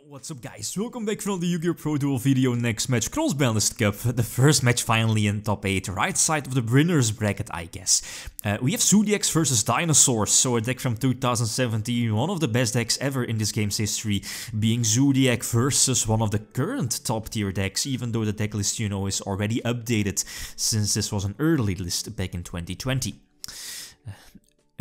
What's up guys, welcome back from the Yugioh Pro Duel video. Next match, Cross-Banlist Cup, the first match finally in top 8, right side of the winners bracket I guess. We have Zoodiac versus Dinosaurs, so a deck from 2017, one of the best decks ever in this game's history, being Zoodiac versus one of the current top tier decks, even though the deck list, you know, is already updated since this was an early list back in 2020.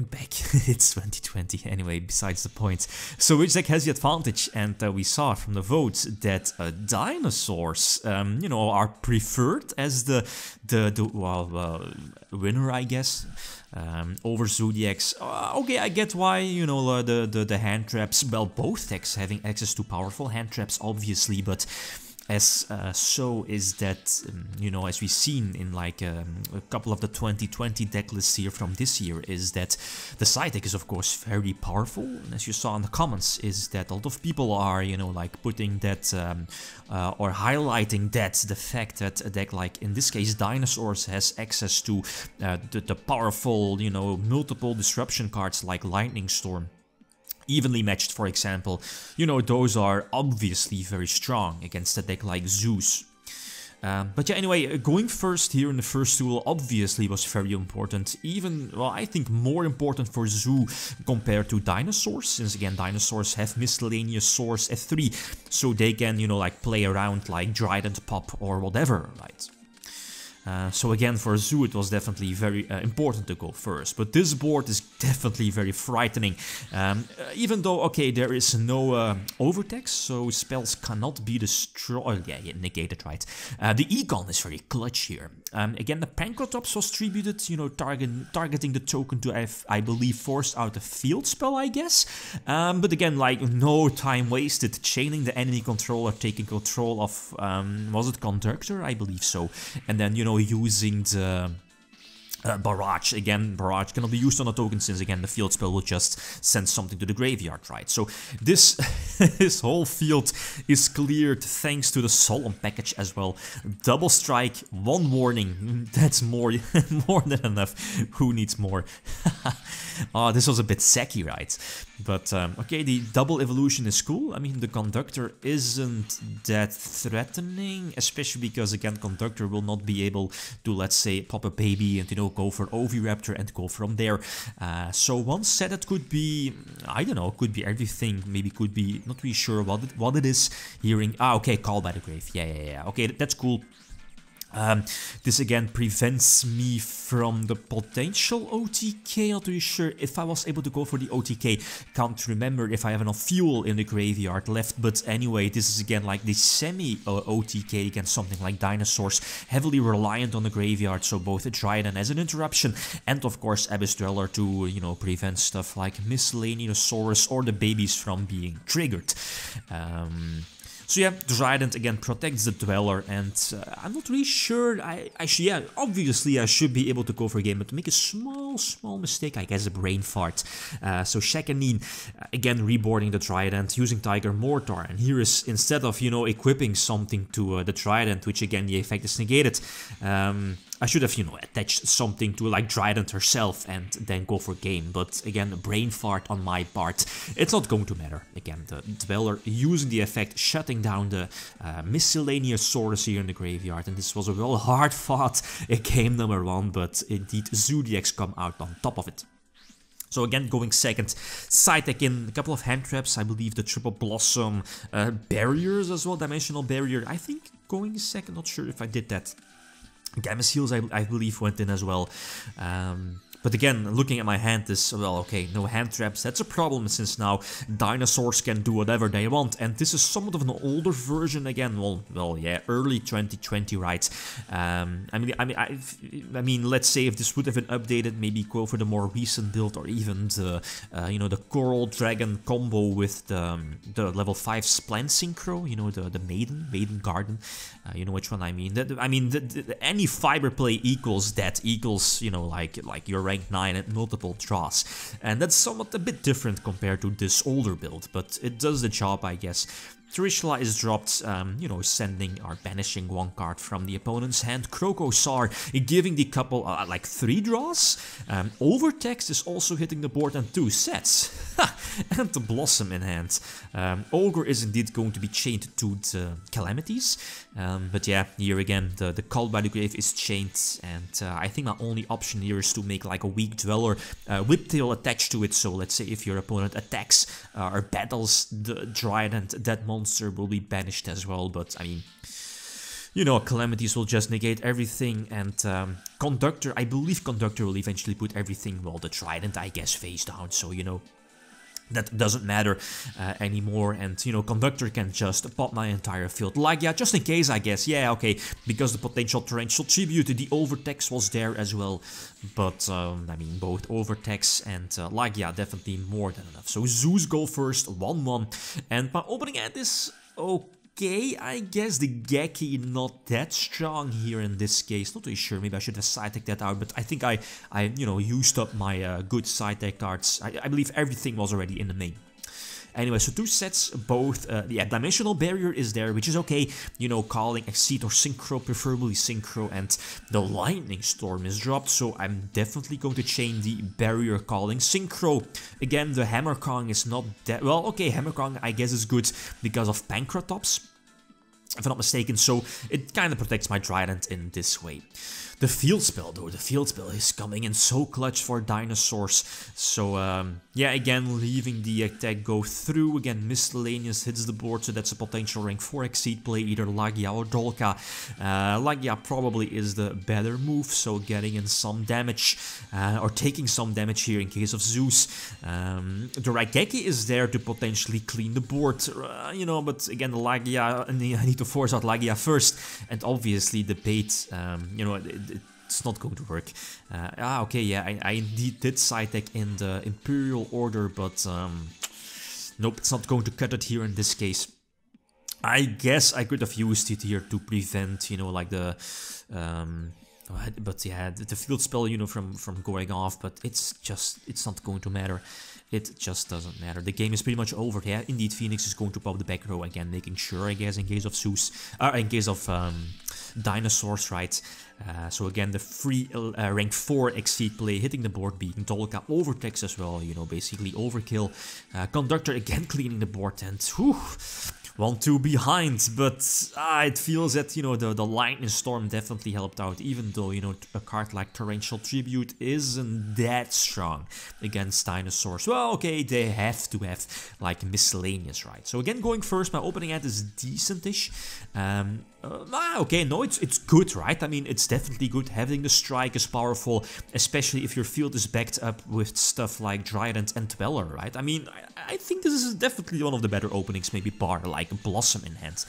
Back, it's 2020 anyway, besides the point. So which deck has the advantage? And we saw from the votes that Dinosaurs, you know, are preferred as the winner, I guess, over Zoodiac's. Okay, I get why, you know, the hand traps, well, both decks having access to powerful hand traps, obviously, but as so is that, you know, as we've seen in like a couple of the 2020 deck lists here from this year, is that the side deck is of course very powerful. And as you saw in the comments, is that a lot of people are, you know, like putting that or highlighting that the fact that a deck like in this case Dinosaurs has access to the powerful, you know, multiple disruption cards like Lightning Storm. Evenly matched, for example, you know, those are obviously very strong against a deck like Zeus. But yeah, anyway, going first here in the first duel obviously was very important. Even, well, I think more important for Zoo compared to Dinosaurs, since again, Dinosaurs have miscellaneous source at 3, so they can, you know, like play around like Trident Pop or whatever, right? So again, for Zoo it was definitely very important to go first, but this board is definitely very frightening. Even though, okay, there is no overtext, so spells cannot be destroyed. Yeah, negated, right? The Econ is very clutch here. Again, the Pancratops was tributed, you know, targeting the token to have, I believe, forced out a field spell, I guess. But again, like, no time wasted, chaining the enemy controller, taking control of, was it Conductor? I believe so. And then, you know, using the Barrage. Again, Barrage cannot be used on a token since again the field spell will just send something to the graveyard, right? So this this whole field is cleared thanks to the Solemn package as well. Double strike, 1 warning, that's more than enough. Who needs more? Oh, this was a bit sacky, right? But okay, the double evolution is cool. I mean, the Conductor isn't that threatening, especially because again Conductor will not be able to, let's say, pop a baby and, you know, go for Oviraptor and go from there. So one set that could be, I don't know, could be everything. Maybe could be, not really sure what it is. Hearing, okay, Call by the Grave. Yeah. Okay, that's cool. This again prevents me from the potential OTK, not really sure if I was able to go for the OTK, can't remember if I have enough fuel in the graveyard left, but anyway, this is again like the semi-OTK against something like Dinosaurs, heavily reliant on the graveyard, so both a Trident as an interruption, and of course Abyss Dweller to, you know, prevent stuff like Miscellaneous or the babies from being triggered. So yeah, Trident again protects the Dweller, and I'm not really sure, yeah, obviously I should be able to go for a game, but to make a small mistake, I guess a brain fart. So Shakanin, again reboarding the Trident, using Tiger Mortar, and here is, instead of, you know, equipping something to the Trident, which again the effect is negated, I should have, you know, attached something to like Trident herself and then go for game, but again, a brain fart on my part. It's not going to matter. Again, the Dweller using the effect, shutting down the miscellaneous source here in the graveyard, and this was a well hard fought game number 1, but indeed Zoodiacs come out on top of it. So again, going second, side deck in, a couple of hand traps, I believe the Triple Blossom, barriers as well, Dimensional Barrier, I think going second, not sure if I did that. Gamma Seals, I believe, went in as well. But again, looking at my hand is, well, okay, no hand traps, that's a problem since now Dinosaurs can do whatever they want, and this is somewhat of an older version again, well, yeah, early 2020, right? I mean, let's say if this would have been updated, maybe go for the more recent build, or even the, you know, the Coral Dragon combo with the level 5 Splant Synchro, you know, the Maiden Garden, you know which one I mean. Any fiber play equals that, equals, you know, like your rank 9 at multiple draws, and that's somewhat a bit different compared to this older build, but it does the job, I guess. Trishula is dropped, you know, sending or banishing one card from the opponent's hand. Krokosar giving the couple, like 3 draws. Overtext is also hitting the board and 2 sets. And the Blossom in hand. Ogre is indeed going to be chained to the Calamities. But yeah, here again, the Cult by the Grave is chained. And I think my only option here is to make like a weak Dweller Whiptail attached to it. So let's say if your opponent attacks or battles the Dryad, that monster will be banished as well. But I mean, you know, Calamities will just negate everything, and Conductor, I believe Conductor will eventually put everything, well, the Trident, I guess, face down, so, you know, that doesn't matter anymore, and, you know, Conductor can just pop my entire field. Like, yeah, just in case, I guess, yeah, okay, because the potential Torrential Tribute, the Overtext was there as well, but, I mean, both Overtext and, like, yeah, definitely more than enough. So, Zeus go first, 1-1, and my opening hand is okay, I guess the Geki not that strong here in this case. Not really sure, maybe I should have side decked that out, but I think I you know, used up my good side deck cards. I believe everything was already in the main. Anyway, so 2 sets, both, yeah, Dimensional Barrier is there, which is okay, you know, calling Exceed or Synchro, preferably Synchro, and the Lightning Storm is dropped, so I'm definitely going to chain the Barrier calling Synchro. Again, the Hammer Kong is not that, well, okay, Hammer Kong I guess is good because of Pancratops, if I'm not mistaken, so it kind of protects my Trident in this way. The Field Spell, though, the Field Spell is coming in so clutch for Dinosaurs. So, yeah, again, leaving the attack go through. Again, Miscellaneous hits the board, so that's a potential rank 4 Exceed play, either Lagia or Dolka. Lagia probably is the better move, so getting in some damage, or taking some damage here in case of Zeus. The Raigeki is there to potentially clean the board, you know, but again, the Lagia, I need to force out Lagia first, and obviously the bait, you know, it's not going to work. Okay, yeah, I indeed did side deck in the Imperial Order, but nope, it's not going to cut it here in this case. I guess I could have used it here to prevent, you know, like the but yeah, the Field Spell, you know, from going off, but it's not going to matter. It just doesn't matter. The game is pretty much over. Yeah, indeed, Phoenix is going to pop the back row again, making sure, I guess, in case of Zeus, in case of Dinosaurs, right? So again, the free rank 4 Exceed play, hitting the board, beating Dolka, Overtext as well, you know, basically overkill. Conductor again cleaning the board, and whew, 1-2 behind, but it feels that, you know, the Lightning Storm definitely helped out, even though, you know, a card like Torrential Tribute isn't that strong against Dinosaurs. Well, okay, they have to have, like, Miscellaneous, right? So again, going first, my opening hand is decentish. Okay, no, it's good, right? I mean, it's definitely good. Having the Strike is powerful, especially if your field is backed up with stuff like Trident and Dweller, right? I mean, I think this is definitely one of the better openings, maybe bar like Blossom in hand.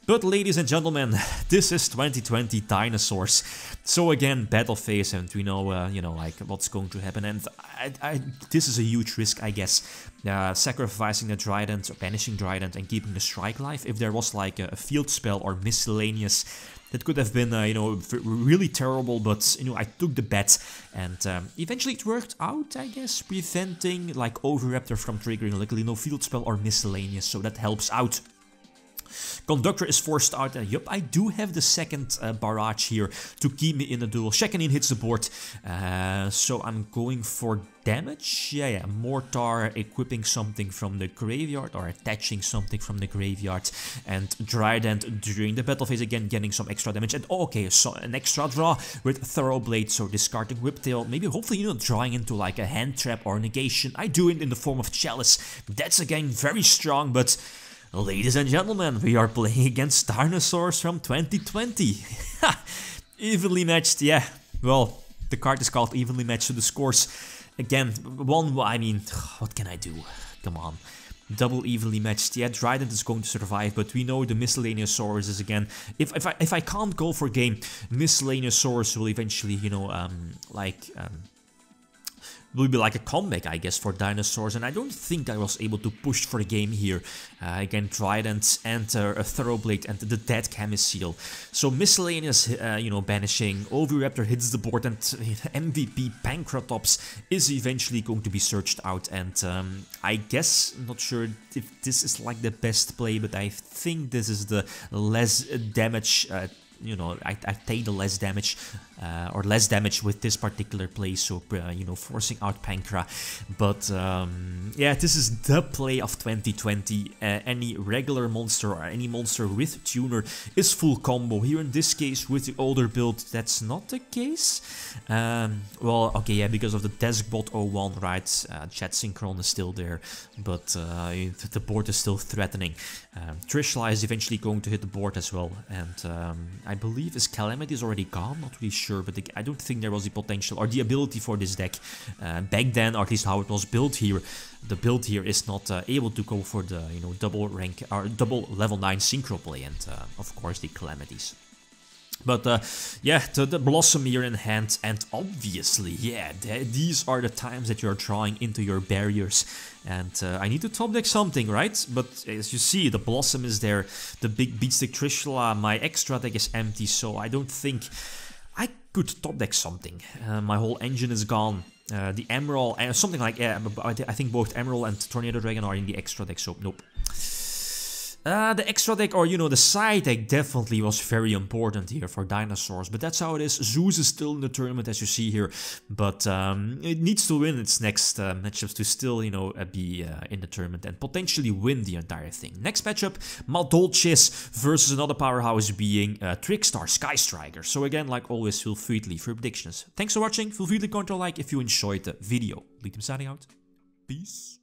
But ladies and gentlemen, this is 2020 Dinosaurs. So again, battle phase, and we know, you know, like what's going to happen. And this is a huge risk, I guess. Sacrificing the Trident, or banishing Trident, and keeping the Strike life. If there was like a Field Spell or Miscellaneous, that could have been, you know, really terrible, but, you know, I took the bet, and eventually it worked out, I guess, preventing, like, Oviraptor from triggering, luckily no Field Spell or Miscellaneous, so that helps out. Conductor is forced out, and yup, I do have the second barrage here to keep me in the duel. Shekanin hits the board, so I'm going for damage. Yeah, Mortar, equipping something from the graveyard, or attaching something from the graveyard, and Trident during the battle phase again getting some extra damage. And okay, so an extra draw with Thoroughblade, so discarding Whiptail, maybe hopefully, you know, drawing into like a hand trap or negation. I do it in the form of Chalice. That's again very strong, but ladies and gentlemen, we are playing against Dinosaurs from 2020. Evenly matched, yeah. Well, the card is called Evenly Matched, so the scores, again, I mean, what can I do? Come on. Double evenly matched. Yeah, Trident is going to survive, but we know the Miscellaneous Saurus is again, if I can't go for game, Miscellaneous Saurus will eventually, you know, will be like a comeback, I guess, for Dinosaurs, and I don't think I was able to push for the game here. Again, Trident, Enter, a Thoroughblade, and the Dead Chemiceel. So miscellaneous, you know, banishing, Oviraptor hits the board, and MVP Pancratops is eventually going to be searched out, and I guess, I'm not sure if this is like the best play, but I think this is the less damage, you know, I take the less damage, or less damage with this particular play, so, you know, forcing out Pancra. But, yeah, this is the play of 2020. Any regular monster or any monster with Tuner is full combo. Here in this case, with the older build, that's not the case. Well, okay, yeah, because of the Deskbot 01, right? Chat Synchron is still there, but the board is still threatening. Trishla is eventually going to hit the board as well, and I believe his Calamity is already gone, not really sure, but I don't think there was the potential or the ability for this deck back then, or at least how it was built here. The build here is not able to go for the, you know, double rank or double level 9 synchro play, and of course the Calamities. But yeah, the Blossom here in hand, and obviously, yeah, these are the times that you're drawing into your barriers, and I need to top deck something, right? But as you see, the Blossom is there, the big Beatstick Trishula, my extra deck is empty, so I don't think I could top deck something. My whole engine is gone. The Emerald, something like, yeah, I think both Emerald and Tornado Dragon are in the extra deck, so nope. The extra deck, or you know, the side deck definitely was very important here for Dinosaurs, but that's how it is. Zeus is still in the tournament, as you see here, but it needs to win its next matchups to still, you know, be in the tournament and potentially win the entire thing. Next matchup, Maldolchis versus another powerhouse being Trickstar Sky Striker. So again, like always, feel free to leave your predictions. Thanks for watching, feel free to comment or like if you enjoyed the video. Lithium signing out. Peace.